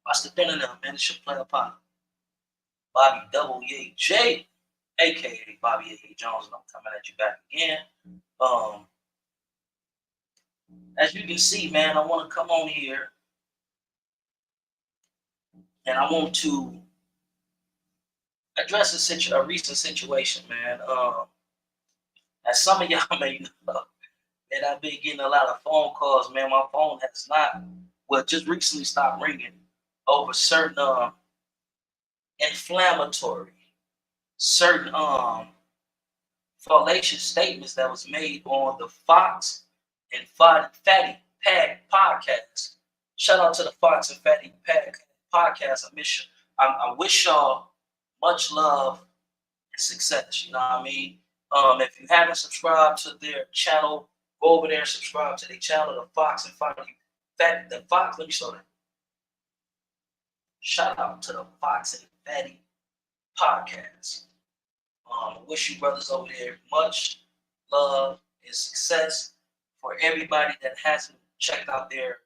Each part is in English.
Watch the dinner now, man. It's your player pop. Bobby Double Yay J, aka Bobby A. Jones, and I'm coming at you back again. Um, as you can see, man, I want to come on here and I want to address a recent situation, man. As some of y'all may know, and I've been getting a lot of phone calls, man. My phone has not, well, just recently stopped ringing over certain inflammatory, certain fallacious statements that was made on the Fox and Fatty Pad podcast. Shout out to the Fox and Fatty Pad podcast. I miss you. I wish y'all much love and success. You know what I mean? If you haven't subscribed to their channel, go over there and subscribe to their channel, the Fox and the Fox. Let me show that. Shout out to the Fox and Fatty podcast. Wish you brothers over there much love and success. For everybody that hasn't checked out their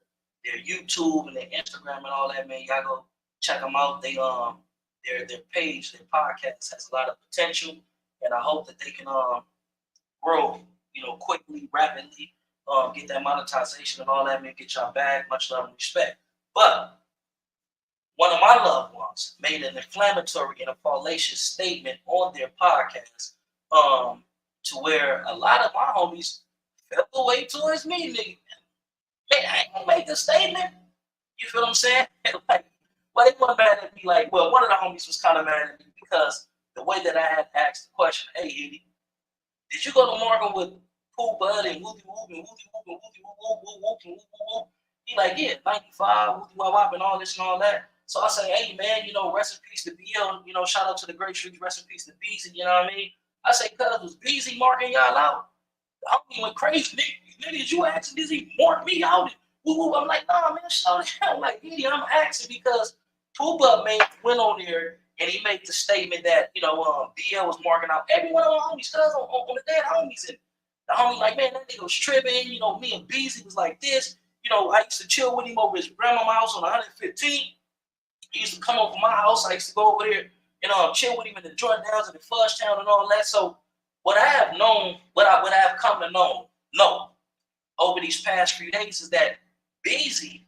YouTube and their Instagram and all that, man, y'all go check them out. Their page, their podcast has a lot of potential, and I hope that they can grow, quickly, rapidly, get that monetization and all that, man, get y'all back. Much love and respect. But one of my loved ones made an inflammatory and a fallacious statement on their podcast, to where a lot of my homies felt the way towards me, nigga. Man, I ain't gonna make this statement. You feel what I'm saying? Like, well, they weren't mad at me. Like, well, one of the homies was kind of mad at me because the way that I had asked the question, hey, Edie, did you go to Morgan with Pooh Bud and Wooty Whoop and Wooty Whoop and Wooty Whoop Whoop Whoop Whoop and Whoop Whoop? He like, yeah, 95, Wooty Wop Wop and all this and all that. So I say, hey, man, rest in peace to BL, shout out to the Grape Street, rest in peace to Beezy, you know what I mean? I say, cuz, was Beezy marking y'all out? The homie went crazy, nigga, did you ask, did he mark me out? Woo-woo. I'm like, nah, man, slow down. I'm like, yeah, I'm asking because Pooh Bud went on there and he made the statement that, BL was marking out every one of our homies, cuz, on the dead homies. And the homie like, man, that nigga was tripping, me and Beezy was like this. I used to chill with him over his grandma's house on 115. He used to come over my house. I used to go over there and chill with him in the Jordans and the Fudge Town and all that. So what I have known, what I have come to know over these past few days is that Beezy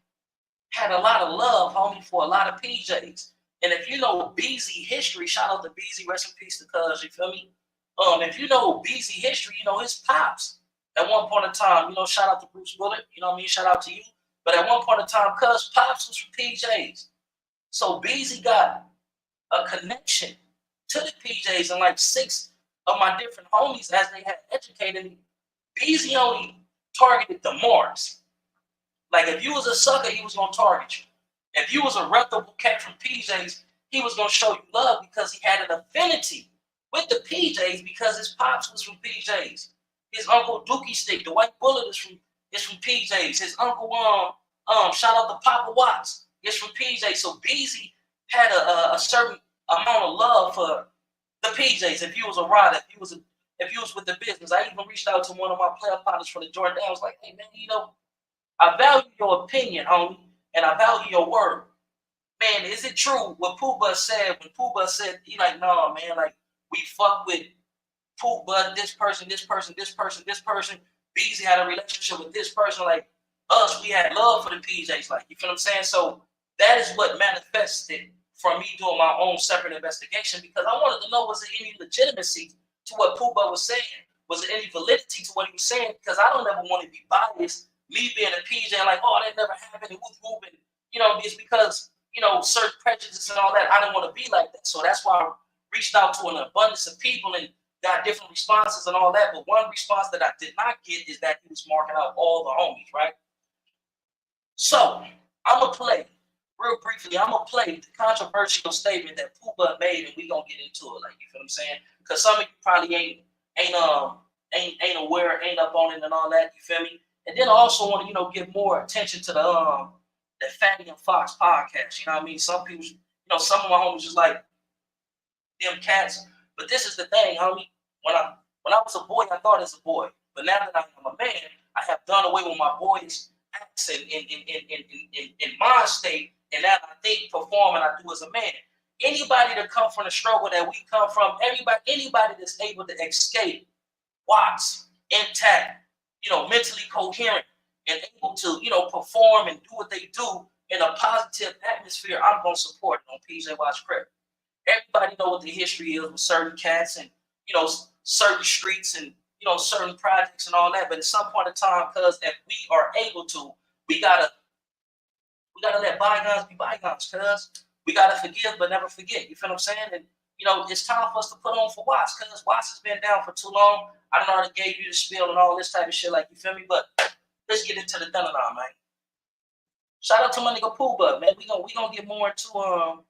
had a lot of love, homie, for a lot of PJs. And if you know Beezy history, shout out to Beezy, rest in peace to cuz, you feel me? If you know Beezy history, his pops at one point in time, shout out to Bruce Bullet, you know what I mean? Shout out to you. But at one point in time, cuz pops was from PJs. So Beezy got a connection to the PJs, and like 6 of my different homies, as they had educated me, Beezy only targeted the marks. Like if you was a sucker, he was gonna target you. If you was a reputable cat from PJs, he was gonna show you love because he had an affinity with the PJs because his pops was from PJs. His uncle Dookie Stick, the white bullet, is from PJs. His uncle shout out to Papa Watts, is from PJs. So Beezy had a certain amount of love for the PJs. If you was a rider, if you was with the business, I even reached out to one of my player partners for the Jordan. I was like, hey man, I value your opinion, homie, and I value your word. Man, is it true what Pooh Bud said? When Pooh Bud said, he like, nah, man, like, we fuck with Pooh Bud, this person, this person, this person, this person. Beezy had a relationship with this person. Like, us, we had love for the PJs. Like, you feel what I'm saying? So that is what manifested from me doing my own separate investigation because I wanted to know, was there any legitimacy to what Pooh Bud was saying? Was there any validity to what he was saying? Because I don't ever want to be biased. Me being a PJ, like, oh, that never happened, and moving, it's because, certain prejudices and all that. I didn't want to be like that. So that's why I reached out to an abundance of people and got different responses and all that. But one response that I did not get is that he was marking out all the homies, right? So I'm going to play, real briefly, the controversial statement that Pooh Bud made, and we're going to get into it, like, you feel what I'm saying? Because some of you probably ain't aware, ain't up on it and all that, you feel me? And then I also want to, give more attention to the Fatty and Fox podcast. You know what I mean? Some people, some of my homies just like them cats. But this is the thing, homie. When I was a boy, I thought as a boy. But now that I'm a man, I have done away with my boys acts in mind state, And that I think performing I do as a man. Anybody that come from the struggle that we come from, anybody that's able to escape Watts intact, mentally coherent and able to, perform and do what they do in a positive atmosphere, I'm gonna support it on PJ Watts Credit. Everybody know what the history is with certain cats and certain streets and certain projects and all that. But at some point in time, because if we are able to, we gotta let bygones be bygones, cuz we gotta forgive but never forget. You feel what I'm saying? And it's time for us to put on for Watts, because Watts has been down for too long. I don't already gave you the spiel and all this type of shit, like, you feel me? But let's get into the done now, man. Shout out to my nigga Pooh Bud, man. We gonna get more into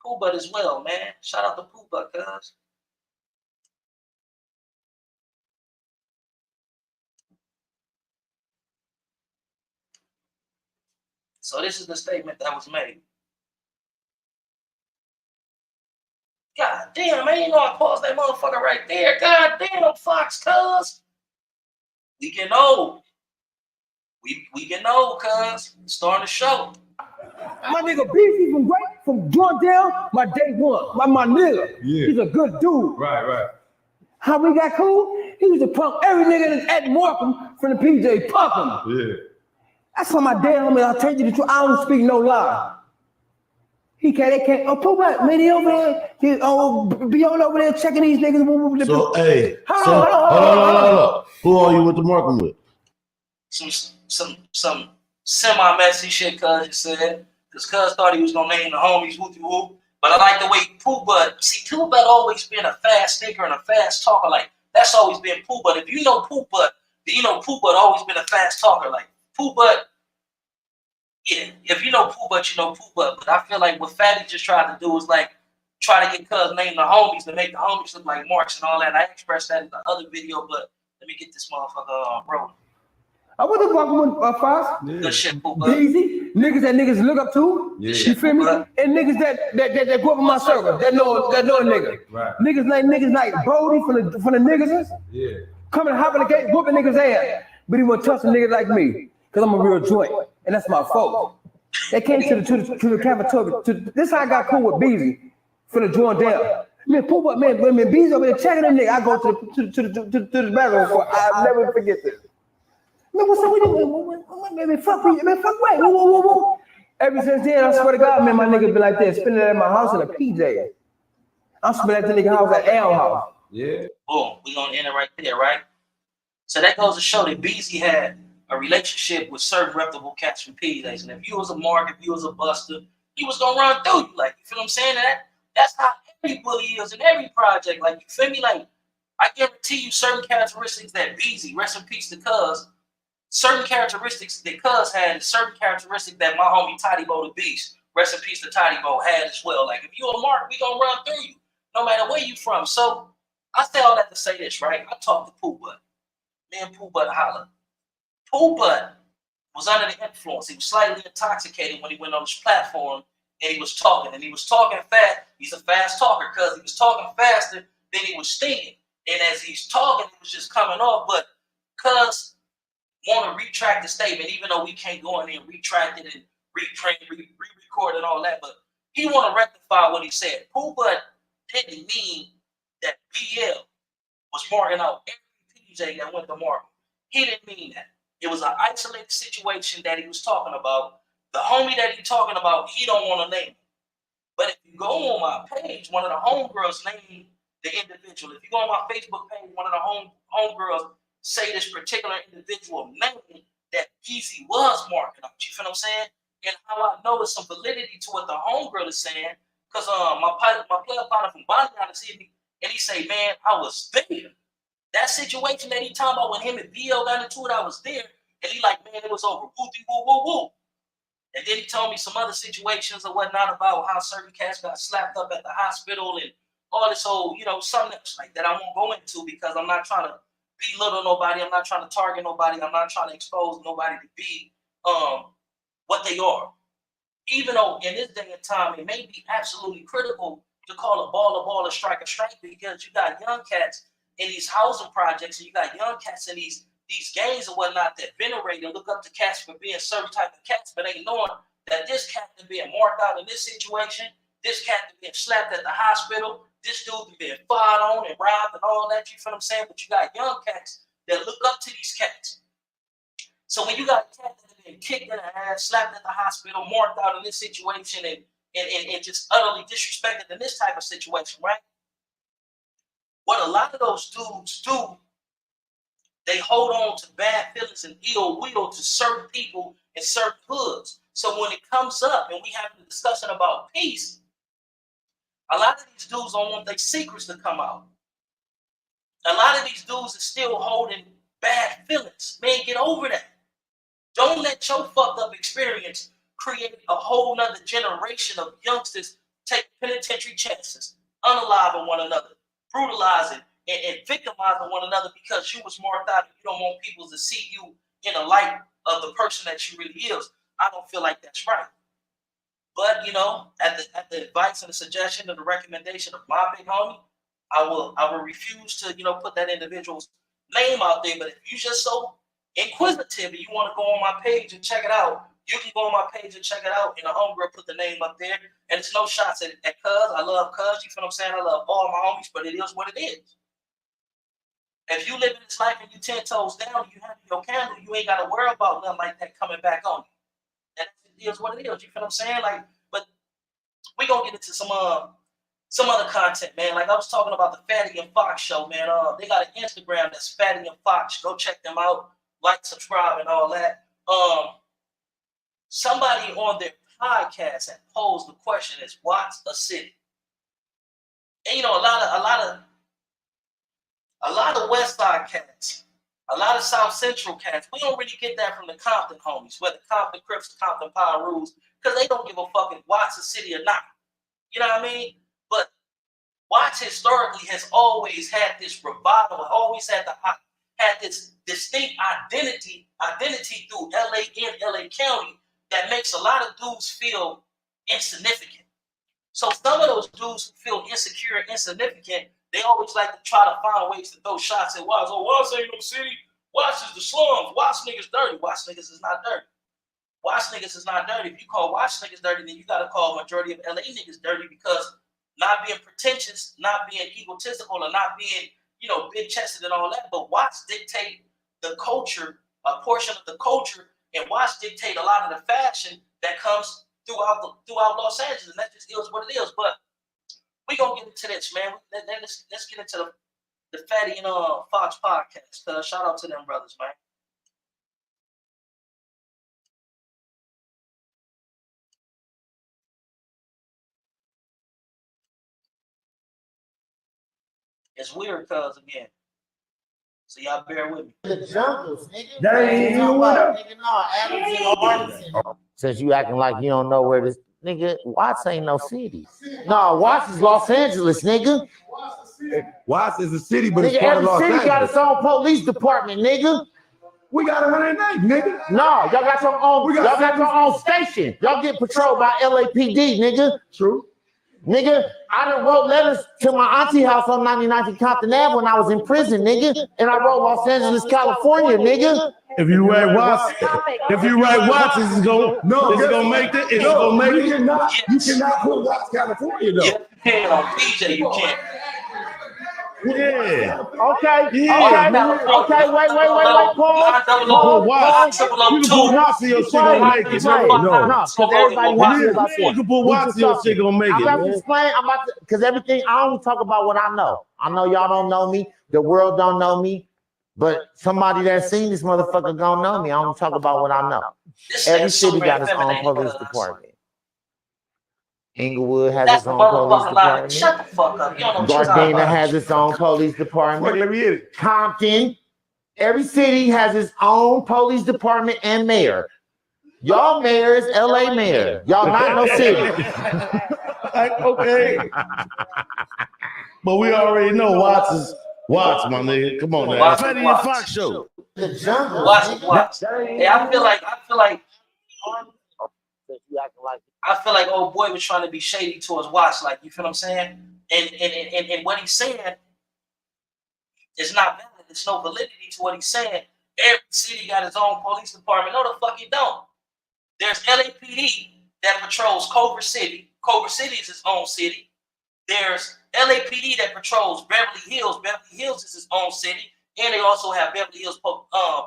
Pooh Bud as well, man. Shout out to Pooh Bud, cuz. So this is the statement that was made. God damn, man, I paused that motherfucker right there. God damn, Fox, cuz. We getting old. We getting old, cuz. Starting the show. My nigga Beefy from Jordale, my day one. My nigga. Yeah. He's a good dude. Right. How we got cool? He used to punk every nigga at Markham from the PJ. Punk him. Yeah. That's how my dad, homie, I'll tell you the truth. I don't speak no lie. They can't. Oh, Pooh, what? Man, he over there. Be all over there checking these niggas. So, hey. Hold on. Who are you with the Markham with? Some semi-messy shit, cuz you said. Because cuz thought he was going to name the homies whoop-de-whoop. But I like the way Pooh Bud, Pooh Bud always been a fast thinker and a fast talker. Like, that's always been Pooh Bud. If you know Pooh Bud, then you know Pooh Bud always been a fast talker. Like, Pooh Bud, yeah, if you know Pooh Bud, you know Pooh Bud. But I feel like what Fatty just tried to do was like, try to get cuz name the homies to make the homies look like marks and all that. I expressed that in the other video, but let me get this motherfucker rolling. I want to fuck with Fox. Yeah. Good shit, Pooh Bud. Easy. Niggas that niggas look up to. Yeah. You feel me? And niggas that go up in my circle. That know a nigga. Right. Niggas like Brody from the niggas. Yeah. Coming hopping the gate, whooping niggas' ass. But he won't touch a nigga like me. Because I'm a real joint. And that's my fault. They came to the cafeteria. This how I got cool with Beezy. For the joint down. Man, Pooh Bud, man, when Beezy over there checking them niggas, I go to the bathroom. I'll never forget this. Man, what's up with you? Man, fuck right. Whoa. Ever since then, I swear to God, man, my nigga be like this, spending it at my house in a PJ. I'm spending at the nigga house at L house. Yeah. Boom, we gonna end it right there, right? So that goes to show that Beezy had a relationship with certain reputable cats from PJs. And if you was a mark, if you was a buster, he was gonna run through you. Like, you feel what I'm saying? That's how every bully is in every project. Like, you feel me? Like, I guarantee you certain characteristics that Beezy, rest in peace to cuz, certain characteristics that cuz had, and certain characteristics that my homie Toddy Bo the Beast, rest in peace to Toddy Bo, had as well. Like, if you a mark, we gonna run through you, no matter where you from. So I say all that to say this, right? I talked to Pooh Bud. Me and Pooh Bud holla. Pooh Bud was under the influence. He was slightly intoxicated when he went on this platform and he was talking fast. He's a fast talker because he was talking faster than he was thinking. And as he's talking, it was just coming off. But cuz want to retract the statement, even though we can't go in there and retract it and reprint, re-record and all that. But he want to rectify what he said. Pooh Bud didn't mean that BL was marking out every PJ that went to Markham. He didn't mean that. It was an isolated situation that he was talking about. The homie that he talking about, he don't want to name him. But if you go on my page, one of the homegirls named the individual. If you go on my Facebook page, one of the homegirls say this particular individual name that Beezy was marking up. You feel what I'm saying? And how I know there's some validity to what the homegirl is saying, because my player partner from Bonnie to see me, and he say, man, I was there. That situation that he talking about when him and BL got into it, I was there. And he like, man, it was over. Woo. And then he told me some other situations or whatnot about how certain cats got slapped up at the hospital and all this whole, something else like that I won't go into because I'm not trying to belittle nobody. I'm not trying to target nobody. I'm not trying to expose nobody to be what they are. Even though in this day and time, it may be absolutely critical to call a ball, a strike, because you got young cats in these housing projects and you got young cats in these gangs and whatnot that venerate and look up to cats for being certain type of cats, but ain't knowing that this cat is being marked out in this situation, this cat is being slapped at the hospital, this dude is being fired on and robbed and all that, you feel what I'm saying? But you got young cats that look up to these cats. So when you got a cat that has been kicked in the ass, slapped at the hospital, marked out in this situation, and just utterly disrespected in this type of situation, right? What a lot of those dudes do, they hold on to bad feelings and ill will to certain people in certain hoods. So when it comes up and we have a discussion about peace, a lot of these dudes don't want their secrets to come out. A lot of these dudes are still holding bad feelings. Man, get over that. Don't let your fucked up experience create a whole nother generation of youngsters take penitentiary chances, unaliving one another, brutalizing and victimizing one another because you was marked out and you don't want people to see you in the light of the person that you really is. I don't feel like that's right. But you know, at the advice and the suggestion and the recommendation of my big homie, I will refuse to, you know, put that individual's name out there. But if you just so inquisitive and you want to go on my page and check it out, you can go on my page and check it out. And the homegirl put the name up there. And it's no shots at Cuz. I love Cuz. You feel what I'm saying? I love all my homies, but it is what it is. If you live in this life and you 10 toes down, you have your candle, you ain't got to worry about nothing like that coming back on you. And it is what it is. You feel what I'm saying? Like, but we gonna get into some other content, man. Like I was talking about the Fatty and Fox show, man. They got an Instagram that's Fatty and Fox. Go check them out. Like, subscribe, and all that. Somebody on their podcast had posed the question: is Watts a city? And you know, a lot of West Side cats, a lot of South Central cats, we don't really get that from the Compton homies, whether Compton Crips, Compton Power Rules, because they don't give a fuck if Watts a city or not. You know what I mean? But Watts historically has always had this revival, always had this distinct identity through LA and LA County that makes a lot of dudes feel insignificant. So some of those dudes who feel insecure and insignificant, they always like to try to find ways to throw shots at Watts. Oh, Watts ain't no city. Watts is the slums. Watts niggas dirty. Watts niggas is not dirty. Watts niggas is not dirty. If you call Watts niggas dirty, then you got to call majority of LA niggas dirty, because not being pretentious, not being egotistical, or not being, you know, big-chested and all that, but Watts dictate the culture, a portion of the culture, and Watts dictate a lot of the fashion that comes throughout Los Angeles, and that just is what it is. But we gonna get into this, man. Let's get into the Fatty and Fox podcast. Shout out to them brothers, man. It's weird, cuz again. So y'all bear with me. The jungles, nigga. That ain't even what up. Nigga, no, Adams and Arlington. Since you acting like you don't know where this nigga, Watts ain't no city. No, Watts is Los Angeles, nigga. Watts is a city, but it's Nigga, part of every Los city got Angeles. its own police department, nigga. We got 108, nigga. No, y'all got your own. We got Y'all got your own station. Y'all get patrolled by LAPD, nigga. True. Nigga, I done wrote letters to my auntie house on 99th and Compton Ave when I was in prison, nigga. And I wrote Los Angeles, California, nigga. If you write Watts, this is gonna make it. It's gonna make it. You cannot put Watts, California, though. Yeah, you can on PJ, you can't. Yeah. Okay, Yeah. okay, wait, pause. You can put Watts in your shit, gonna make it. No, because everybody wants to about You can put Watts in your shit, gonna make I'm it. about to explain. Because everything, I only talk about what I know. I know y'all don't know me. The world don't know me. But somebody that's seen this motherfucker gonna know me. I only talk about what I know. Every city got its own police department. Inglewood has its own police department. Shut the fuck up. You don't know what you're talking Gardena about. has its own police department. Let me hit it. Compton. Every city has its own police department and mayor. Y'all mayor is LA mayor. Y'all not no city. Okay. But we already know Watts is Watts, my nigga. Come on now. Watts is Fatty and Watts. Fox show. The jungle. Watch. Hey, I feel like old boy was trying to be shady towards Watts, like, you feel what I'm saying? And what he's saying is not valid. There's no validity to what he's saying. Every city got its own police department. No, the fuck you don't. There's LAPD that patrols Culver City. Culver City is its own city. There's LAPD that patrols Beverly Hills. Beverly Hills is its own city. And they also have Beverly Hills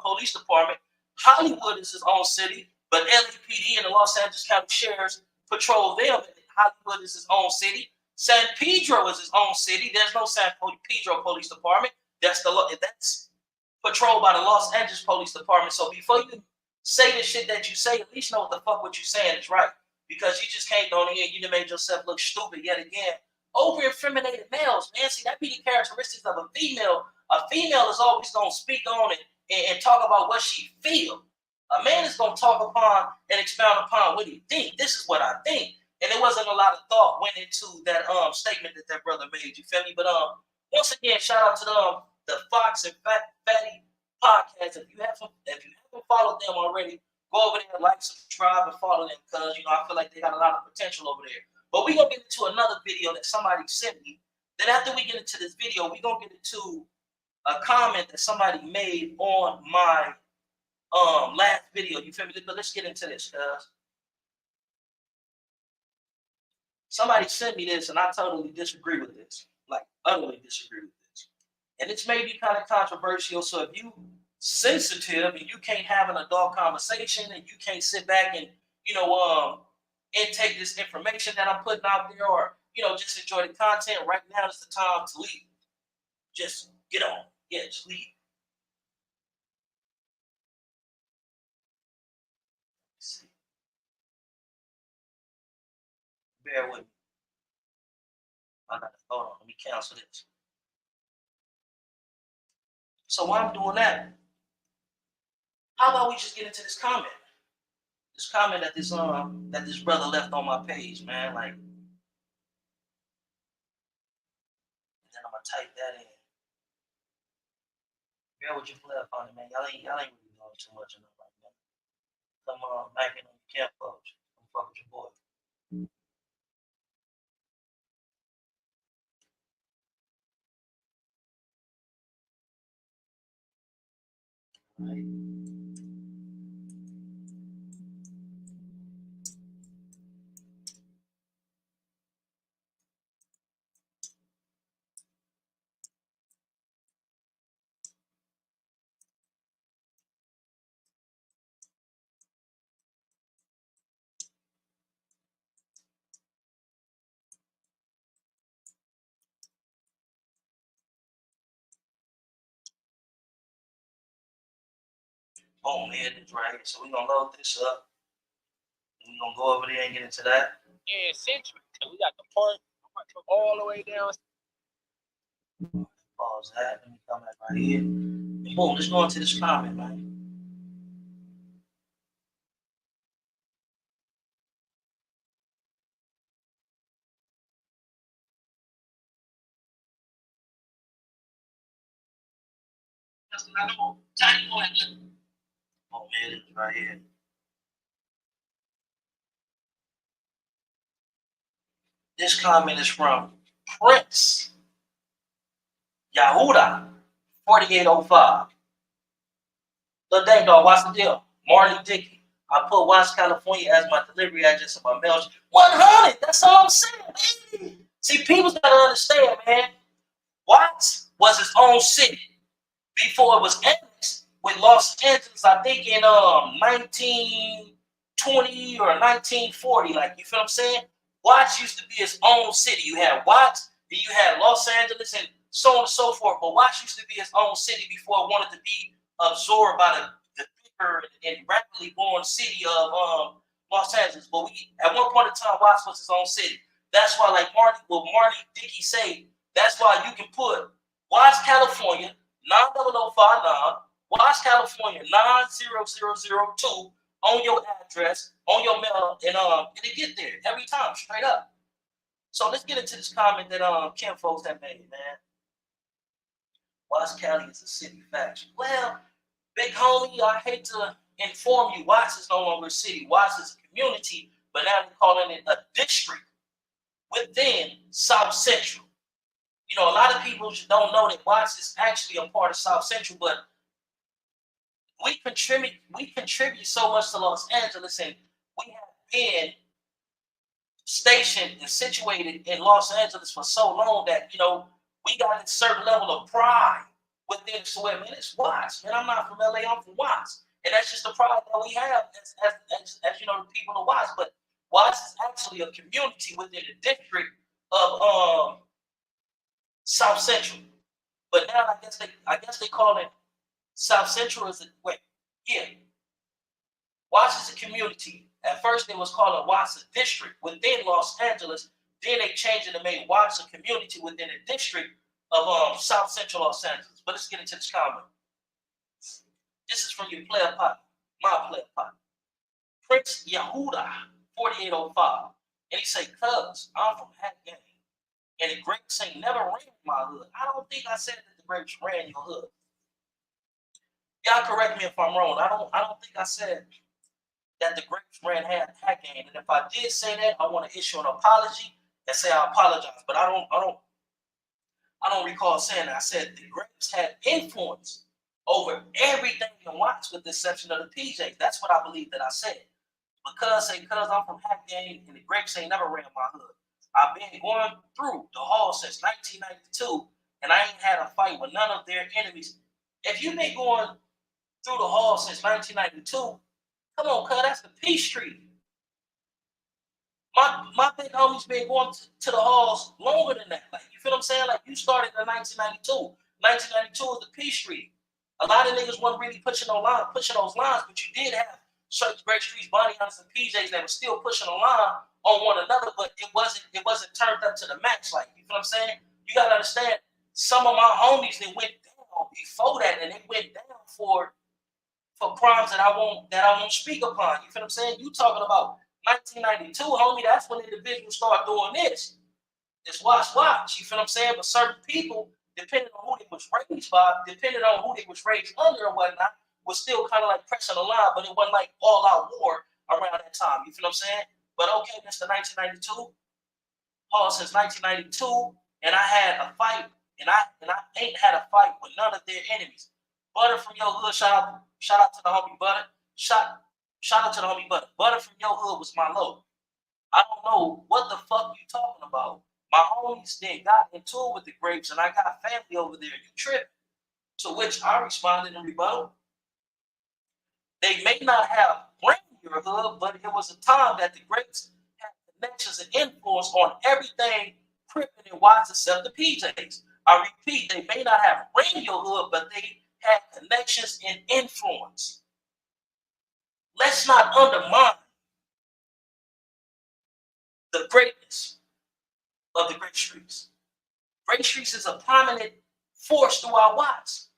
Police Department. Hollywood is its own city, but LAPD and the Los Angeles County Sheriffs patrol them. Hollywood is its own city. San Pedro is its own city. There's no San Pedro Police Department. That's patrolled by the Los Angeles Police Department. So before you say the shit that you say, at least know what the fuck what you're saying is right. Because you just came on here and you done made yourself look stupid yet again. Over-effeminated males, man. See, that be the characteristics of a female. A female is always going to speak on it and talk about what she feel. A man is going to talk upon and expound upon what he think. This is what I think. And there wasn't a lot of thought went into that statement that brother made. You feel me? But once again, shout out to the Fox and Fatty podcast. If you haven't followed them already, go over there, like, subscribe, and follow them because I feel like they got a lot of potential over there. But we're gonna get into another video that somebody sent me. Then after we get into this video, we're gonna get into a comment that somebody made on my last video. You feel me? But let's get into this, guys. Somebody sent me this, and I totally disagree with this. Like, utterly disagree with this. And it's maybe kind of controversial. So if you sensitive and you can't have an adult conversation and you can't sit back and and take this information that I'm putting out there, or just enjoy the content, right now is the time to leave. Just get on. Yeah, just leave. Let's see. Bear with me. Hold on, let me cancel this. So while I'm doing that, how about we just get into this comment? This comment that this brother left on my page, man. Like, and then I'm gonna type that in. Bear with your flip on it, man. Y'all ain't really doing too much enough right now. Come on, knifing on your camp folks. Come fuck with your boy. Right. Boom, here it is right here. So we're gonna load this up. We're gonna go over there and get into that. Yeah, Century. We got the park all the way down. Pause that. Let me come back right here. And boom, let's go into this comment, man. Oh, here it is right here. This comment is from Prince Yahuda 4805. Look, dang dog, what's the deal? Marley Dickey. I put Watts, California as my delivery address of my mail. 100. That's all I'm saying, baby. See, people gotta understand, man. Watts was his own city before it was annexed with Los Angeles. I think in 1920 or 1940. Like, you feel what I'm saying? Watts used to be its own city. You had Watts, then you had Los Angeles, and so on and so forth. But Watts used to be its own city before it wanted to be absorbed by the bigger and rapidly growing city of Los Angeles. But at one point in time, Watts was its own city. That's why, like Marty Dickey say, that's why you can put Watts, California, 90059, Watts, California, 90002 on your address, on your mail, and it'll get there every time, straight up. So let's get into this comment that Kim folks that made, man. Watts County is a city faction. Well, big homie, I hate to inform you, Watts is no longer a city. Watts is a community, but now they're calling it a district within South Central. You know, a lot of people don't know that Watts is actually a part of South Central, but we contribute so much to Los Angeles, and we have been stationed and situated in Los Angeles for so long that, you know, we got a certain level of pride within the sweat. Man, it's Watts. Man, I'm not from LA, I'm from Watts. And that's just the pride that we have as you know, the people of Watts. But Watts is actually a community within the district of South Central. But now I guess they call it South Central is Watts is a community. At first it was called a Watts district within Los Angeles. Then they changed it and made Watts a community within the district of South Central Los Angeles. But let's get into this comment. This is from your player partner, my player partner, Prince Yehuda 4805. And he say, cuz I'm from Hat Gang. And the grapes ain't never ran my hood. I don't think I said that the grapes ran your hood. Y'all correct me if I'm wrong. I don't think I said that the grapes ran Hat Gang. And if I did say that, I want to issue an apology and say I apologize. But I don't recall saying that. I said the grapes had influence over everything in Watts with the exception of the PJs. That's what I believe that I said. Because I'm from Hat Gang and the grapes ain't never ran my hood. I've been going through the hall since 1992, and I ain't had a fight with none of their enemies. If you've been going through the hall since 1992, come on, cuz, that's the P Street. My big homie's been going to the halls longer than that. Like, you feel what I'm saying? Like, you started in 1992. 1992 is the P Street. A lot of niggas weren't really pushing those lines, but you did have certain Grape Streets, Bonnie Hunters, and PJs that were still pushing a line on one another, but it wasn't turned up to the max. Like, you feel what I'm saying? You gotta understand, some of my homies that went down before that, and they went down for crimes that I won't speak upon. You feel what I'm saying? You talking about 1992, homie? That's when individuals start doing this. It's watch. You feel what I'm saying? But certain people, depending on who they was raised by, depending on who they was raised under and whatnot, was still kind of like pressing the line, but it wasn't like all out war around that time. You feel what I'm saying? But okay, Mr. 1992, Paul since 1992, and I had a fight, and I ain't had a fight with none of their enemies. Butter from your hood, shout out to the homie Butter. Shout out to the homie Butter. Butter from your hood was my low. I don't know what the fuck you talking about. My homies then got into it with the grapes, and I got family over there. You tripping? To which I responded in rebuttal. They may not have ran your hood, but it was a time that the grapes had connections and influence on everything Crippin' and Watts except the PJs. I repeat, they may not have ran your hood, but they had connections and influence. Let's not undermine the greatness of the Grape Streets. Grape Streets is a prominent force throughout Watts.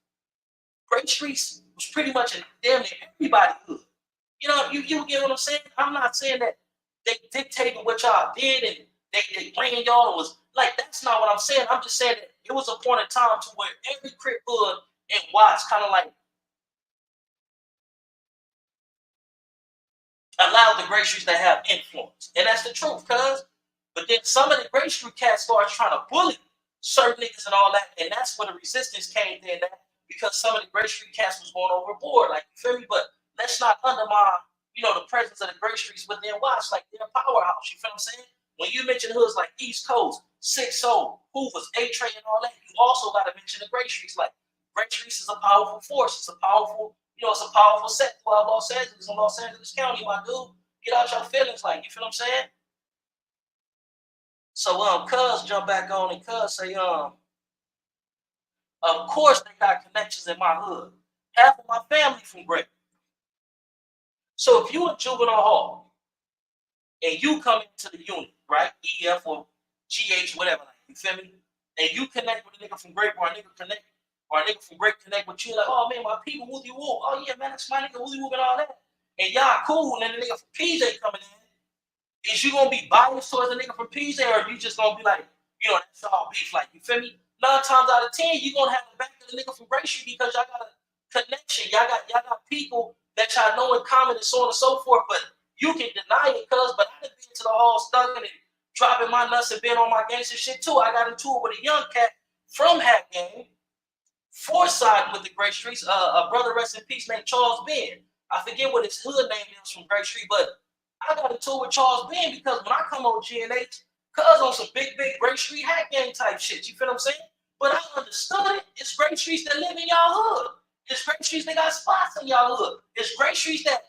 Grape Streets was pretty much in damn near everybody's hood. You know, you get what I'm saying? I'm not saying that they dictated what y'all did and they ran y'all and was like, that's not what I'm saying. I'm just saying that it was a point in time to where every Crip hood in Watts kind of like allowed the Grape Streets to have influence. And that's the truth, cuz. But then some of the Grape Street cats started trying to bully certain niggas and all that. And that's where the resistance came in, that because some of the Grape Street cats was going overboard. Like, you feel me? But let's not undermine, you know, the presence of the Grape Streets within Watts. Like, they're a powerhouse. You feel what I'm saying? When you mention hoods like East Coast, 6 Soul, Hoovers, A-Tray, and all that, you also got to mention the Grape Streets. Like, Grape Streets is a powerful force. It's a powerful, you know, it's a powerful set throughout Los Angeles and Los Angeles County, my dude. Get out your feelings, like, you feel what I'm saying? So, cuz jump back on and cuz say, of course they got connections in my hood. Half of my family from Grape. So if you in juvenile hall and you come into the unit, right? EF or GH, whatever, like, you feel me? And you connect with a nigga from Grape or a nigga from Grape connect with you, like, oh man, my people, woozy woo. Oh yeah, man, that's my nigga, woozy woo and all that. And y'all cool, and then the nigga from PJ coming in. Is you gonna be biased towards the nigga from PJ, or are you just gonna be like, you know, that's all beef, like, you feel me? 9 times out of 10, you're gonna have the back of the nigga from Grape Street because y'all got a connection. Y'all got people that y'all know in common and so on and so forth, but you can deny it, cuz, but I done been to the hall studying and dropping my nuts and been on my gangster shit too. I got into it with a young cat from Hat Gang, four-siding with the Grape Streets, a brother rest in peace named Charles Ben. I forget what his hood name is from Grape Street, but I got into it with Charles Ben because when I come on GNH, cuz on some big Grape Street hack gang type shit. You feel what I'm saying? But I understood it. It's Grape Streets that live in y'all hood. It's Grape Streets that got spots in y'all hood. It's Grape Streets that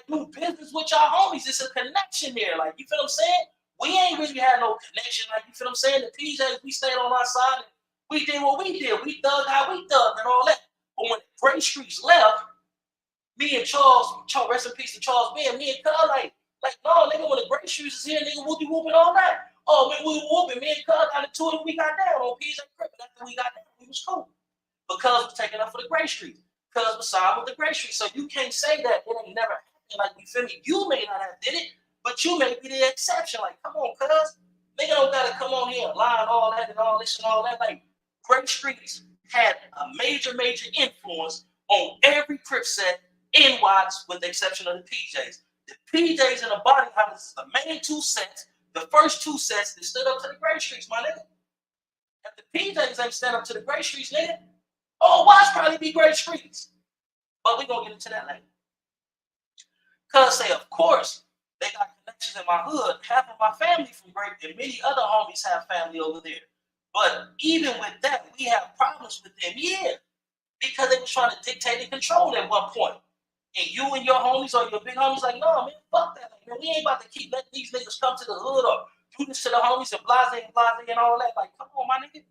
do business with y'all homies. It's a connection there. Like, you feel what I'm saying? We ain't really had no connection. Like, you feel what I'm saying? The PJs, we stayed on our side and we did what we did. We thugged how we thugged and all that. But when Grape Streets left, me and Charles, rest in peace to Charles Ben, me and Cuz like, no, nigga, when the Grape Streets is here, nigga, we'll be whooping all night. Oh, man, we were whooping. Me and Cuz got into it and we got down on PJ Crip. And after we got down, we was cool. But Cuz was taking up for the Grape Street. Cuz was signed with the Grape Street. So you can't say that it ain't never happened. Like, you feel me? You may not have did it, but you may be the exception. Like, come on, Cuz. Nigga don't gotta come on here and lie and all that and all this and all that. Like, Grape Streets had a major influence on every Crip set in Watts, with the exception of the PJs. The PJs and the Body Hunters is the main two sets, the first two sets that stood up to the Grape Streets, my nigga. If the PJs ain't stand up to the Grape Streets, nigga, all Watts probably be Grape Streets. But we gonna get into that later. Cuz say, of course, they got connections in my hood. Half of my family from Grape, and many other homies have family over there. But even with that, we have problems with them, yeah. Because they was trying to dictate and control at one point. And you and your homies or your big homies like, no, man, fuck that. Like, man, we ain't about to keep letting these niggas come to the hood or do this to the homies and blase and all that. Like, come on, my nigga.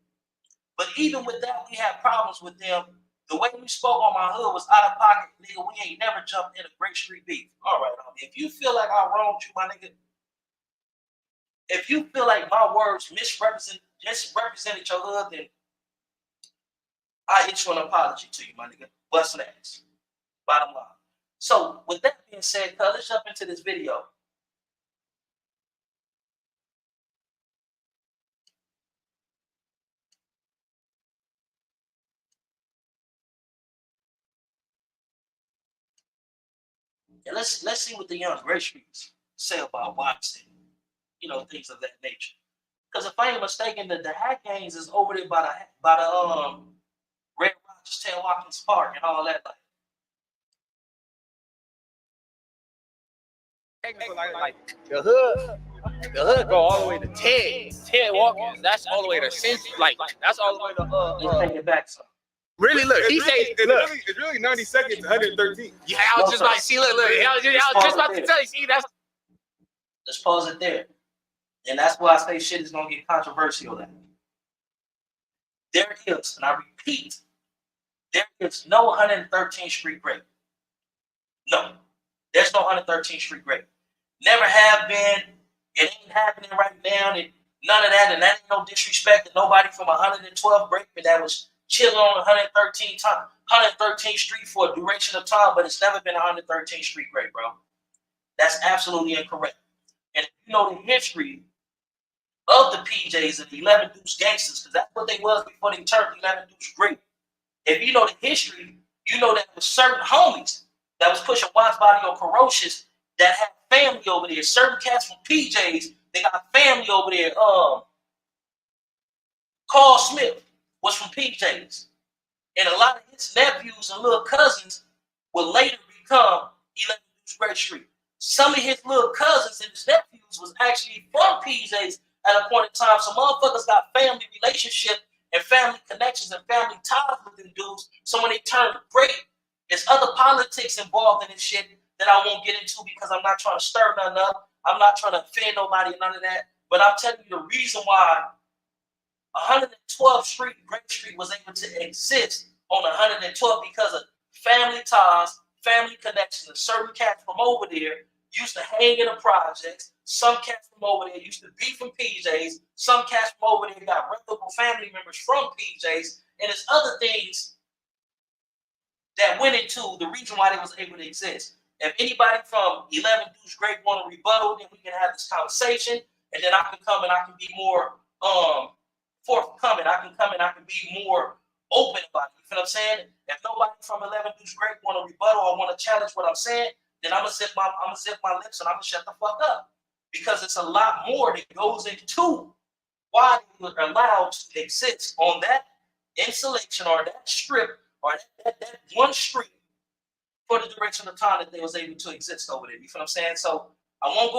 But even with that, we had problems with them. The way we spoke on my hood was out of pocket, nigga. We ain't never jumped in a Grape Street beef. All right, homie. If you feel like I wronged you, my nigga, if you feel like my words misrepresented your hood, then I issue an apology to you, my nigga. Bust ass. Bottom line. So, with that being said, let's jump into this video. And let's see what the young Grape Streets say about Watson, you know, things of that nature. Because if I ain't mistaken, the hack gangs is over there by the Red Rogers, Tail Watkins Park and all that. Like the hood go all the way to Ted Watkins. That's all the way to Cincy. Like that's all the way to Let's take it back some. Really, look, he said it's really 92nd to 113. Yeah, I was just like, see, look, I was just about to tell you, see, that's. Let's pause it there. And that's why I say shit is gonna get controversial now. There is, and I repeat, there is no 113th Street Grape. No, there's no 113th Street Grape. Never have been. It ain't happening right now. And none of that, and that ain't no disrespect to nobody from 112 Grape that was chilling on 113th Street for a duration of time, but it's never been 113th Street Grape, bro. That's absolutely incorrect. And if you know the history of the PJs and the 11 Deuce Gangsters, because that's what they was before they turned 11 Deuce Grape. If you know the history, you know that there was certain homies that was pushing Watts Body or Ferocious that had family over there. Certain cats from PJs, they got family over there. Carl Smith was from PJs. And a lot of his nephews and little cousins will later become 11 Deuce Grape Street. Some of his little cousins and his nephews was actually from PJs at a point in time. So motherfuckers got family relationship and family connections and family ties with them dudes. So when they turn great, there's other politics involved in this shit that I won't get into because I'm not trying to stir nothing up. I'm not trying to offend nobody and none of that. But I'm telling you the reason why 112th Street, Grape Street was able to exist on 112 because of family ties, family connections, and certain cats from over there used to hang in the projects. Some cats from over there used to be from PJs. Some cats from over there got reputable family members from PJs. And there's other things that went into the reason why they was able to exist. If anybody from 11 Deuce Grape want to rebuttal, then we can have this conversation. And then I can come and I can be more forthcoming. I can come and I can be more open about it. You feel what I'm saying? If nobody from 11 Deuce Grape want to rebuttal or want to challenge what I'm saying, then I'm gonna zip my lips and I'm gonna shut the fuck up. Because it's a lot more that goes into why they were allowed to exist on that installation or that strip or that one street for the duration of time that they was able to exist over there. You feel what I'm saying? So I won't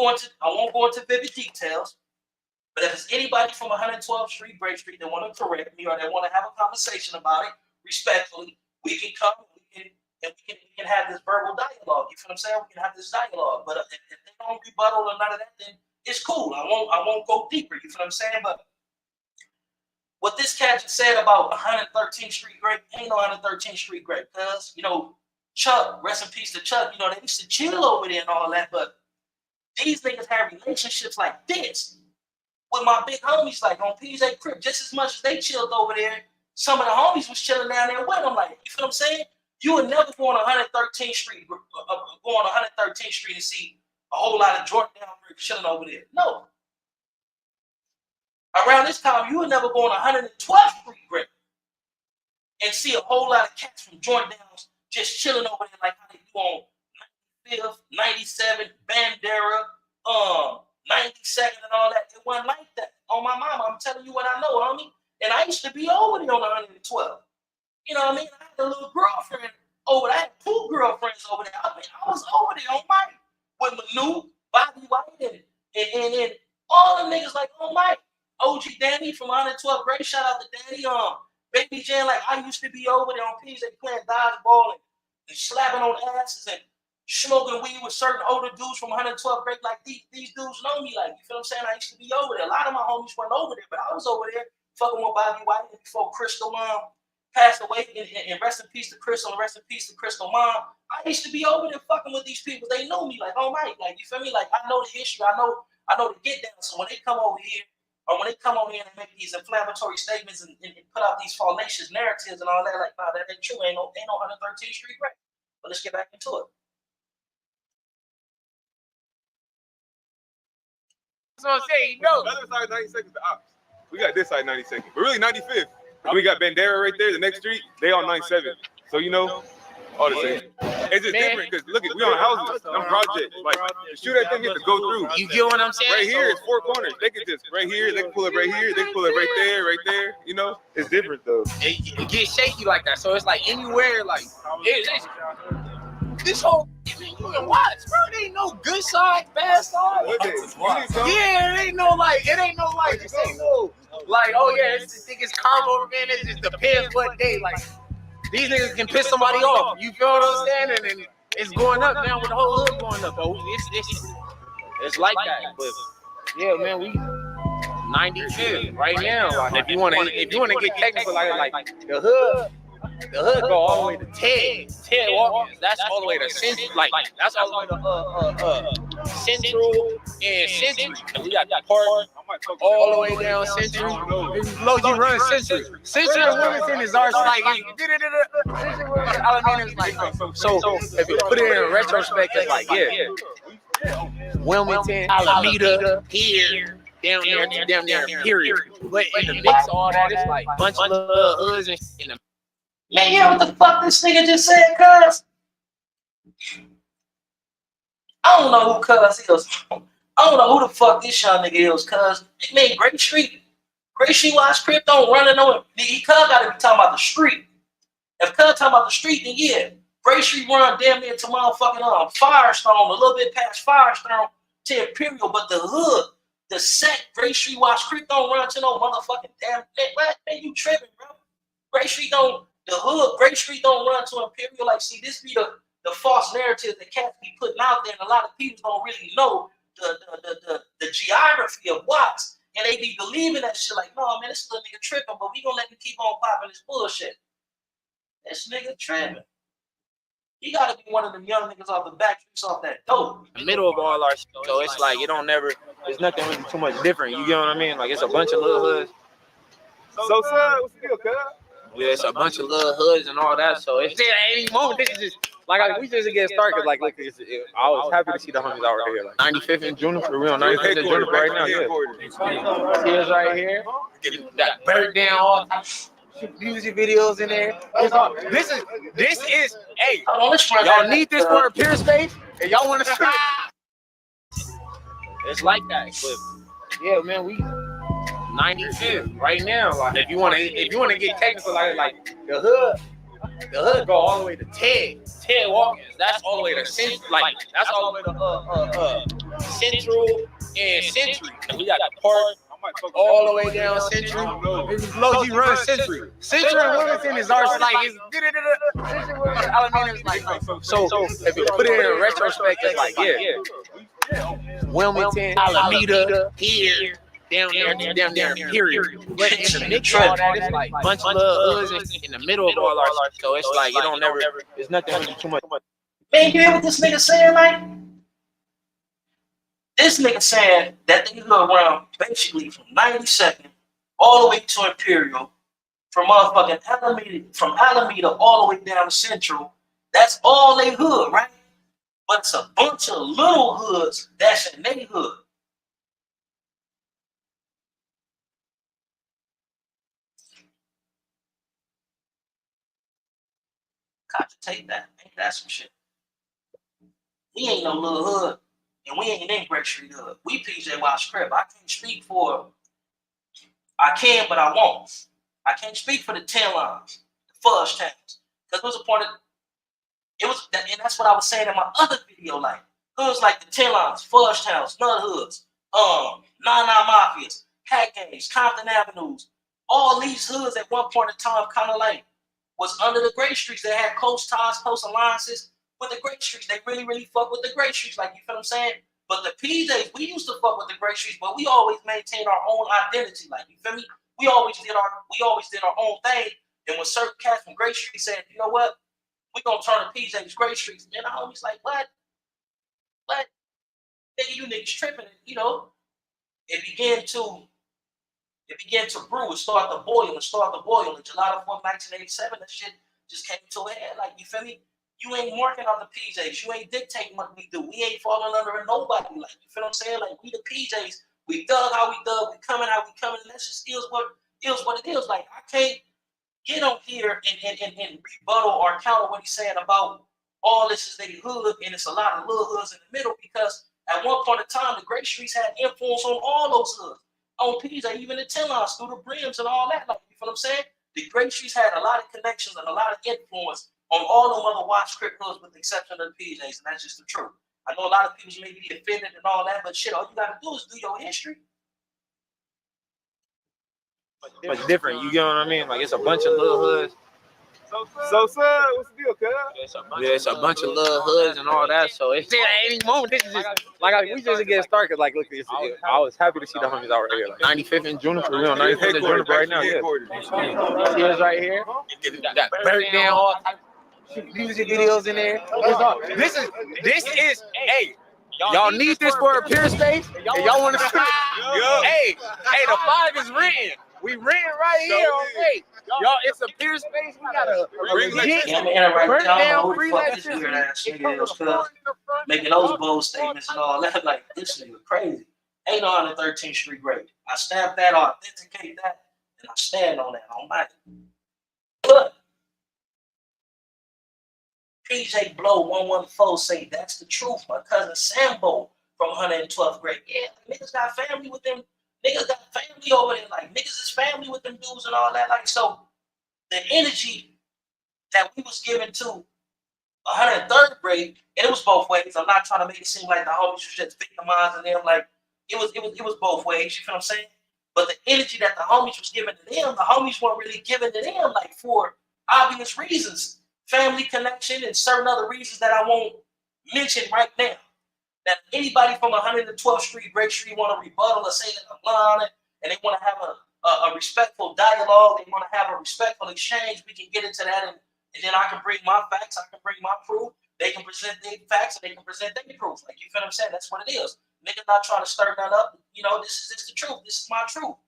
go into vivid details. But if it's anybody from 112th Street, Grape Street, that want to correct me or they want to have a conversation about it respectfully, we can come and we can have this verbal dialogue. You feel what I'm saying? We can have this dialogue. But if they don't rebuttal or none of that, then it's cool. I won't go deeper. You feel what I'm saying? But what this cat just said about 113th Street Grape, ain't no 113th Street Grape, cuz, you know, Chuck, rest in peace to Chuck, you know, they used to chill over there and all that, but these niggas have relationships like this with my big homies, like on PJ Crib, just as much as they chilled over there. Some of the homies was chilling down there with them, like, you feel what I'm saying? You would never go on 113th Street, and see a whole lot of Jordan Down chilling over there. No. Around this time, you would never go on 112th Street Grape and see a whole lot of cats from Jordan Downs just chilling over there like how they do on 95th, 97th, Bandera, 92nd and all that. It wasn't like that. On my mama, I'm telling you what I know, homie. And I used to be over there on 112. You know what I mean? I had a little girlfriend over there. I had 2 girlfriends over there. I mean, I was over there on Mike with Manu, Bobby White, and all the niggas like on Mike. OG Danny from 112 Great. Shout out to Danny. Baby Jan, like I used to be over there on PJ playing dodgeball and slapping on asses and smoking weed with certain older dudes from 112 Great. Like these dudes know me. Like, you feel what I'm saying? I used to be over there. A lot of my homies weren't over there, but I was over there fucking with Bobby White before Crystal passed away. And rest in peace to Crystal and rest in peace to Crystal Mom. I used to be over there fucking with these people. They know me. Like, oh my, like, you feel me? Like, I know the history. I know the get down. So when they come over here, or when they come over here and make these inflammatory statements and put out these fallacious narratives and all that, like, nah, that ain't true. Ain't no 113th Street Grape. But let's get back into it. So I'm saying, no. The other side 92nd to ops. We got this side 92nd, but really 95th. And we got Bandera right there, the next street. They on 97. So you know, all the same. It's just different because look, we on houses, them projects. Like to shoot that thing, you have to go through. You get what I'm saying? Right here, it's 4 corners. They can just right here. They can pull it right here. They can pull it right there, right there. You know, it's different though. It gets shaky like that. So it's like anywhere, like this whole. You can watch, bro. There ain't no good side, bad side. Yeah, it ain't no like. This ain't no like. Oh yeah, this thing is combo, man. It just depends what day. Like these niggas can piss somebody off. You feel what I'm saying? And it's going up now with the whole hood going up. Oh, it's like that. But yeah, man, we 95 right now. Like, if you wanna get technical, like the hood. The hood go all the way to Ted Walkers. That's all the way to Central. Like that's all the way to Central and Century. We got that part all the way down Century. You run Century. Century and Wilmington is our like. Alameda is like. So if you put it in retrospect, it's like Wilmington, Alameda, here. Down there, period. But in the mix of all that, it's like a bunch of little hoods and in the. Man, you know what the fuck this nigga just said, cuz? I don't know who cuz is. I don't know who the fuck this young nigga is, cuz. Man, Grape Street Watch Crip don't run into him. He cuz gotta be talking about the street. If cuz talking about the street, then yeah. Grape Street run damn near to motherfucking Firestone, a little bit past Firestone to Imperial, but the hood, the set, Grape Street Watch Crip don't run to no motherfucking damn thing. Man, you tripping, bro. Grape Street don't. The hood, Grape Street don't run to Imperial. Like, see, this be the false narrative that cats be putting out there, and a lot of people don't really know the geography of Watts, and they be believing that shit. Like, no, man, this little nigga tripping, but we gonna let him keep on popping this bullshit. This nigga tripping. He gotta be one of them young niggas off the back streets off that dope. The middle of all our shit, so it's like it don't never. There's nothing really too much different. You get what I mean? Like it's a bunch of little hoods. So son, what's the deal, cuz? Yeah, it's a bunch of little hoods and all that. So it's at any moment. This is just like we just get started. Like I was happy to see the homies out here. Like 95th and Juniper. We on 95th and Juniper right now. Yeah, here's right here. That bird down. Music videos in there. This is. Hey, y'all need this for a peer space, and y'all want to see. It's like that. But yeah, man, we. 95th right now. Like if you wanna get technical, like the hood The hood go all the way to Ted Walkins. That's all the way to Central. Like that's all the way to Central and Century. And we got the park all the way down Century. This is low-key run Century. Century and Wilmington is our like it's Alameda is like so. If you put it in retrospect, it's like Wilmington, Alameda, here. Down there, period. But in the mix of all that, it's like a bunch of little hoods in the middle of all our shit. So it's like, it don't never, there's nothing really too much. Man, you hear what this nigga saying, like? This nigga saying that they go around basically from 92nd all the way to Imperial, from motherfucking Alameda all the way down to Central. That's all they hood, right? But it's a bunch of little hoods that's in they hood. Cogitate that. Ain't that some shit? We ain't no little hood, and we ain't in Grape Street hood. We PJ Wash Crib. I can't speak for. I can, but I won't. I can't speak for the 10 lines, the fudge towns, because it was a point of. It was, and that's what I was saying in my other video. Like hoods like the 10 lines, fudge towns, nut hoods, 99 mafias, hack gangs, Compton Avenues. All these hoods at one point in time kind of like was under the Grape Streets. They had close ties, close alliances with the Grape Streets. They really fuck with the Grape Streets, like, you feel what I'm saying? But the PJs, we used to fuck with the Grape Streets, but we always maintained our own identity, like, you feel me? We always did our own thing. And when certain cats from Grape Street said, you know what, we gonna turn the PJs Grape Streets, man, the homies like, what? Nigga, you niggas tripping, you know? It began to brew, start to boil. July the 4th, 1987, that shit just came to a head. Like, you feel me? You ain't marking on the PJs. You ain't dictating what we do. We ain't falling under nobody. Like, you feel what I'm saying? Like, we the PJs. We dug how we dug. We coming how we coming. And that just is what it is. Like, I can't get on here and rebuttal or counter what he's saying about all this is they hood, and it's a lot of little hoods in the middle, because at one point in time, the Grape Streets had influence on all those hoods. On PJ, even the 10 lines, through the brims and all that. Like, you feel what I'm saying? The Grape Streets had a lot of connections and a lot of influence on all the other Watch Crip hoods, with the exception of the PJs, and that's just the truth. I know a lot of people may be offended and all that, but shit, all you gotta do is do your history. But it's different, you get what I mean? Like, it's a bunch of little hoods. So, what's the deal, cuz? It's a bunch of little hoods and all that. So it's at any moment. This is just like we just get started. Cause like, look, I was happy to see the homies out right here. Like 95th and Juniper. We're on 95th and Juniper right now. Yeah. See us right here. Got breakdown, all type of music videos in there. This is. Hey, y'all need this for a peer space. And y'all want to see? Hey, the 5 is written. We renting right here, okay? Y'all, it's a peer space. We got a legit burn down free making those bold statements and all that. Like, this nigga crazy. Ain't no 113th Street great. I stamp that, authenticate that, and I stand on that on my. But PJ Blow 114 say that's the truth. My cousin Sambo from 112th grade. Yeah, niggas got family with them. Niggas got family over there. Like, niggas is family with them dudes and all that. Like, so the energy that we was given to 103rd grade, and it was both ways. I'm not trying to make it seem like the homies was just victimizing them. Like, it was both ways. You feel what I'm saying? But the energy that the homies was giving to them, the homies weren't really giving to them, like, for obvious reasons. Family connection and certain other reasons that I won't mention right now. That anybody from 112th Street, Grape Street, want to rebuttal or say that I'm lying, and they want to have a respectful dialogue, they want to have a respectful exchange, we can get into that, and then I can bring my facts, I can bring my proof, they can present their facts, and they can present their proof. Like, you feel what I'm saying? That's what it is. Niggas not trying to stir that up. You know, this is the truth. This is my truth.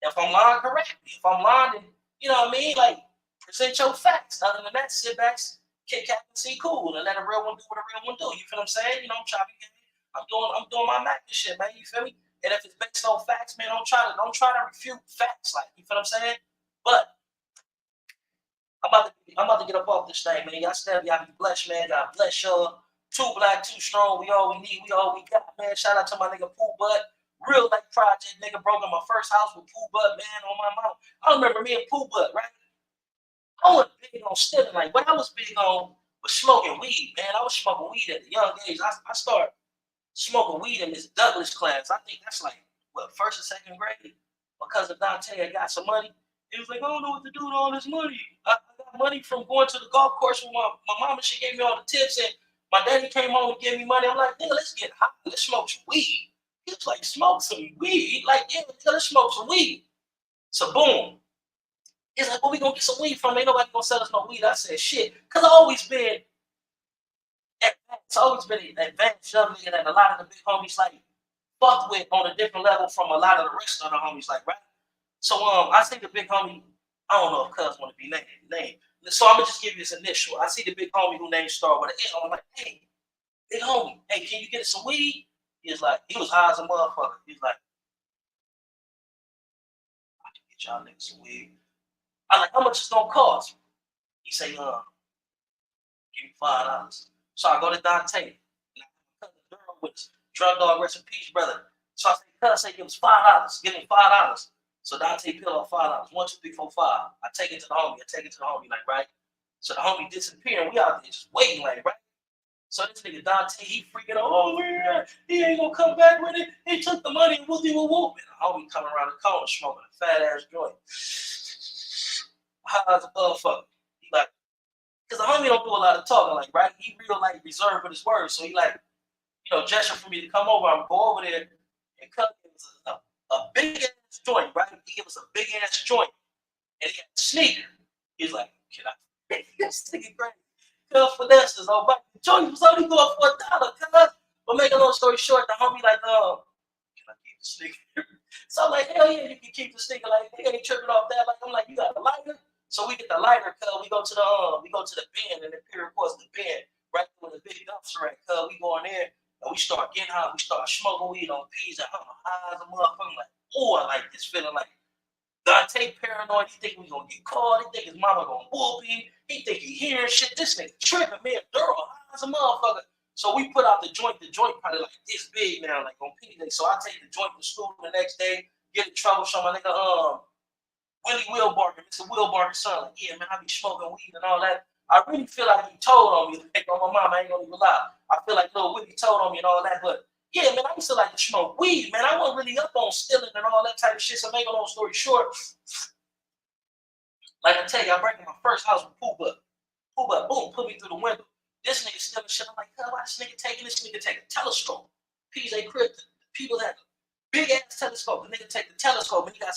If I'm lying, correct me. If I'm lying, then, you know what I mean? Like, present your facts. Other than that, sit back, kick cap and see cool, and let a real one do what a real one do. You feel what I'm saying? You know, I'm doing my Mac and shit, man. You feel me? And if it's based on facts, man, don't try to refute facts. Like, you feel what I'm saying? But I'm about to get up off this thing, man. Y'all be blessed, man. God bless y'all. 2 Black, 2 Strong. We all we need. We all we got, man. Shout out to my nigga Pooh Bud. Real life project, nigga. Broke in my first house with Pooh Bud, man, on my mouth. I remember me and Pooh Bud, right? I wasn't big on stealing. Like, what I was big on was smoking weed, man. I was smoking weed at a young age. I started smoking weed in this Douglas class. I think that's like, what, first or second grade? Because of Dante had got some money. He was like, I don't know what to do with all this money. I got money from going to the golf course with my mama. She gave me all the tips, and my daddy came home and gave me money. I'm like, nigga, let's get high. Let's smoke some weed. He was like, smoke some weed? Like, yeah, nigga, let's smoke some weed. So, boom. He's like, well, we gonna get some weed from? Ain't nobody gonna sell us no weed. I said, shit. Because I always been an advanced young nigga that a lot of the big homies, like, fucked with on a different level from a lot of the rest of the homies, like, right? So I see the big homie, I don't know if cuz want to be named. So I'm gonna just give you his initial. I see the big homie who name start with an L. I'm like, hey, big homie, hey, can you get us some weed? He was high as a motherfucker. He's like, I can get y'all niggas some weed. I'm like, how much it's gonna cost? He say, give me $5. So I go to Dante. Drug dog, rest in peace, brother. So I say, give us $5. Give me $5. So Dante peel off $5. 1, 2, 3, 4, 5. I take it to the homie. Like, right? So the homie disappearing. We out there just waiting, like, right? So this nigga Dante, he freaking out. Oh, yeah, he ain't gonna come back with it. He took the money and whoopie whoop. And the homie coming around the corner smoking a fat ass joint. High as a motherfucker. He like, because the homie don't do a lot of talking, like, right? He real, like, reserved with his words. So he like, gesture for me to come over. I'm go over there and cut a big ass joint, right? He gave us a big ass joint, and he had a sneaker. He's like, "Can I?" This nigga crazy. Cuz finesses, but the joint was only going for $1. Cuz, but make a long story short, the homie like, can I keep the sneaker? So I'm like, hell yeah, you can keep the sneaker. Like, they ain't tripping off that. Like, I'm like, you got a lighter? So we get the lighter, cuz we go to the bin, and the Imperial Course the bin, right with the big dumpster rack. Cuz we go in there. And we start getting high. We start smoking weed on peas. And I'm high as a motherfucker. I'm like, oh, I like this feeling. Like, Dante paranoid. He think we gonna get caught. He think his mama gonna whoop him. He think he hearing shit. This nigga tripping, man. Duro, high as a motherfucker. So we put out the joint. The joint probably like this big now, like on P Day. So I take the joint to school the next day. Get in trouble. Show my nigga Willie Wilbarger, Mr. Wilbarger's son. Like, yeah, man, I be smoking weed and all that. I really feel like he told on me. Like, on my mom, I ain't gonna even lie. I feel like little Willie told on me and all that. But yeah, man, I used to like to smoke weed, man. I wasn't really up on stealing and all that type of shit. So make a long story short, like I tell you, I break in my first house with Pooh, boom, put me through the window. This nigga stealing shit. I'm like, why this nigga taking a telescope? PJ Crypto. People that big ass telescope. The nigga take the telescope and he got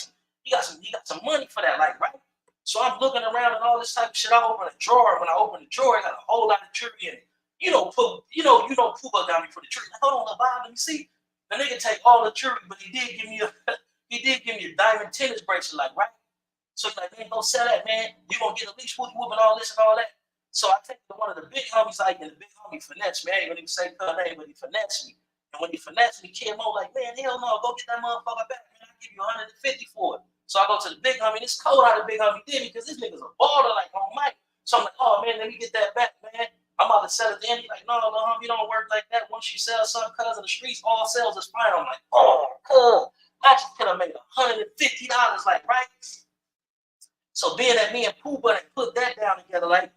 some money for that, like, right? So I'm looking around and all this type of shit. I open a drawer. When I open the drawer, I got a whole lot of jewelry in it. Pooh got me for the jewelry. Like, hold on, Bob, let me see. The nigga take all the jewelry, but he did give me a diamond tennis bracelet, like, right? So he's like, man, go sell that, man. You gonna get at least whoop and all this and all that. So I take it to one of the big homies, like, and the big homie finesse me. I ain't gonna even say her name, but he finessed me. And when he finessed me, Kim O like, man, hell no, go get that motherfucker back, man. I'll give you 150 for it. So I go to the big homie. It's cold how the big homie did me because this nigga's a baller, like, on mic. So I'm like, oh, man, let me get that back, man. I'm about to sell it to him. He's like, no, homie, don't work like that. Once you sell something, cuz in the streets, all sales is fine. I'm like, oh, cuz, I just could have made $150, like, right? So being that me and Pooh put that down together, like,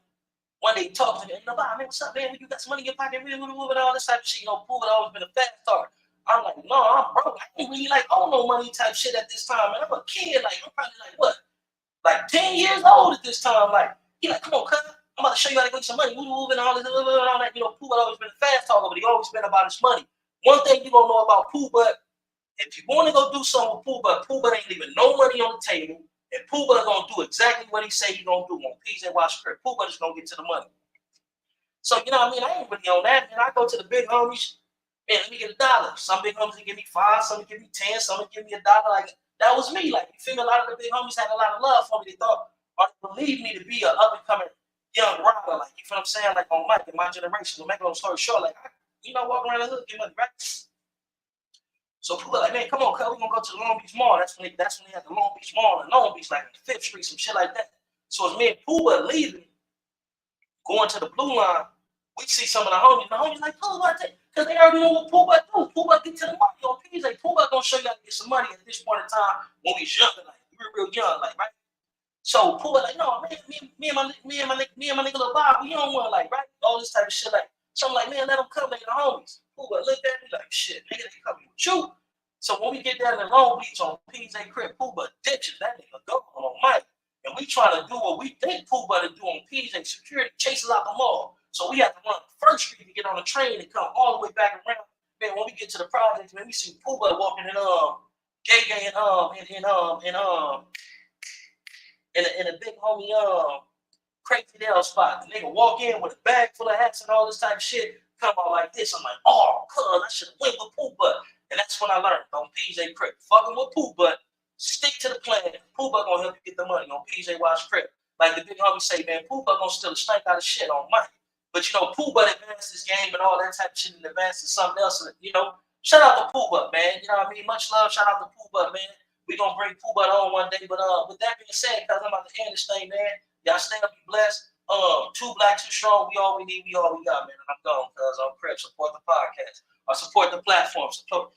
one day he talked to me, man, what's up, man? You got some money in your pocket, really, and all this type of shit. Pooh had always been a fast starter. I'm like, no, I'm broke. I ain't really own no money type shit at this time, man. I'm a kid, like, I'm probably like 10 years old at this time. Like, he like, come on, cuz, I'm about to show you how to get some money. And all this, and all that. Pooh had always been a fast talker, but he always been about his money. One thing you don't know about Pooh, but if you want to go do something with Pooh, but ain't leaving no money on the table, and Pooh gonna do exactly what he say he gonna do on PJ Watch Script. Pooh just gonna get to the money. So, I ain't really on that, man. I go to the big homies. Man, let me get $1. Some big homies give me 5, some give me 10, some give me $1. Like, that was me. Like, you feel me? A lot of the big homies had a lot of love for me. They thought, or they believed me to be an up and coming young rider. Like, you feel what I'm saying? Like, on Mike in my generation. To make a long story short, like, walk around the hood, get money, right? So people like, man, come on, cuz, we gonna go to the Long Beach Mall. That's when they had the Long Beach Mall in Long Beach, like 5th Street, some shit like that. So as me and Pooh leaving, going to the Blue Line, we see some of the homies. The homies like, Pooh, because they already know what Pooh do. Pooh get to the money on PJ. Pooh gonna show you how to get some money at this point in time when we was young, like we were real young, like, right? So Pooh like, no, man, me and my nigga Lil Bob, we don't want like, right? All this type of shit, like, so I'm like, man, let them come, they the homies. Pooh looked at me like, shit, nigga, they coming with you. So when we get down in Long Beach on PJ crib, Pooh ditches that nigga go on Mike. And we try to do what we think Pooh to do on PJ. Security chases out the mall. So we have to run First Street to get on the train and come all the way back around. Man, when we get to the project, man, we see Pooh walking in Gay and in a big homie Crazy Dale spot. The nigga walk in with a bag full of hats and all this type of shit. Come out like this. I'm like, oh, cuz I should have went with Pooh. And that's when I learned on PJ crib. Fucking with Pooh, stick to the plan. Pooh gonna help you get the money on PJ Watch crib. Like the big homie say, man, Pooh gonna steal a stank out of shit on Mike. But you know, Pooh advanced his game and all that type of shit and advanced to something else. And, you know, shout out to Pooh, man. You know what I mean? Much love. Shout out to Pooh, man. We gonna bring Pooh on one day. But with that being said, cause I'm about to end this thing, man. Y'all stay up, be blessed. Too black, too strong. We all we need. We all we got, man. And I'm gone, cause I'm Crip. Support the podcast. Or support the platform.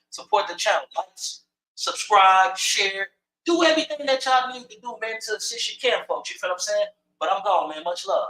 Support the channel. Likes, subscribe, share. Do everything that y'all need to do, man, to assist your camp folks. You feel what I'm saying? But I'm gone, man. Much love.